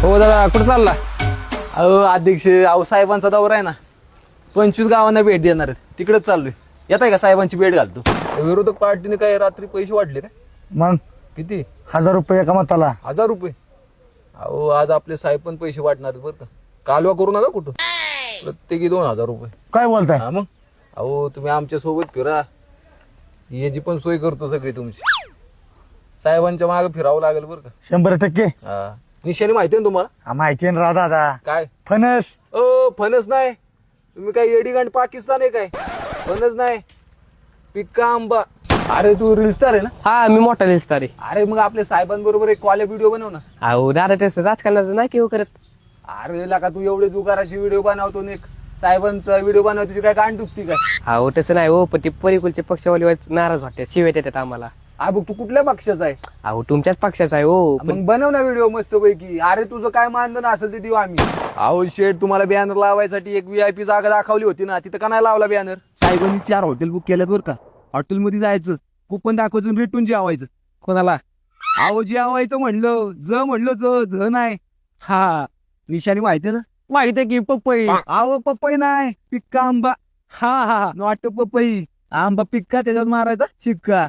हो दादा, कुठं चालला? अहो अध्यक्ष, अहो साहेबांचा दौरा आहे ना, 25 गावांना भेट देणार आहेत, तिकडेच चाललोय. येत आहे का साहेबांची भेट घालतो. विरोधक पार्टीने काय रात्री पैसे वाटले काय? मग किती? 1000 रुपये एका मताला. 1000 रुपये? अहो आज आपले साहेब पण पैसे वाटणार आहेत बरं का. कालवा करू नका कुठं, प्रत्येकी 2000 रुपये. काय बोलताय? हा मग अहो तुम्ही आमच्या सोबत फिरा, याची पण सोय करतो सगळी तुमची. साहेबांच्या मागे फिरावं लागेल बरं का. 100%. हा, निशाणी माहिती आहे ना तुम्हाला? हा, माहिती आहे ना राव दादा. काय? फणस. फणस नाही, तुम्ही काय येडीगांड पाकिस्तान आहे काय? फणस नाही, पिक्का आंबा. अरे तू रील स्टार आहे ना? हा, मी मोठा दिसणार आहे. अरे मग आपल्या साहेबांबरोबर एक कॉल व्हिडिओ बनव ना. अहो दादा, त्याचं राजकारणाचं नाही केव करत. अरे लाका, तू एवढे दुकानाची व्हिडिओ बनवतो ने साहेबांचा व्हिडिओ बनवतो, तुझी काय गांड दुखती काय? अहो तसं नाही हो, पण ते परिकुलचे पक्षवाली नाराज वाटतात, शिव्या देतात आम्हाला. बघ तू कुठल्या पक्षाचा आहे? अहो तुमच्याच पक्षाचा आहे हो. मग बनव ना व्हिडिओ मस्त पैकी. अरे तुझं काय मानधन असेल ते देऊ आम्ही. अहो शेठ, तुम्हाला बॅनर लावायसाठी एक VIP जागा दाखवली होती ना, तिथं का नाही लावला बॅनर? साहेबांनी 4 हॉटेल बुक केल्यात बरं का. हॉटेलमध्ये जायचं, कुपन दाखवायचं, भेटून जेवायचं. कोणाला? अहो जेवायचं म्हणलं ज नाही. हा, निशाणी माहिती आहे ना? माहित आहे की पपई. अहो पपई नाही, पिक्का आंबा. हा हा. नॉट पपई, आंबा पिक्का, त्याच्यावर मारायचा शिक्का.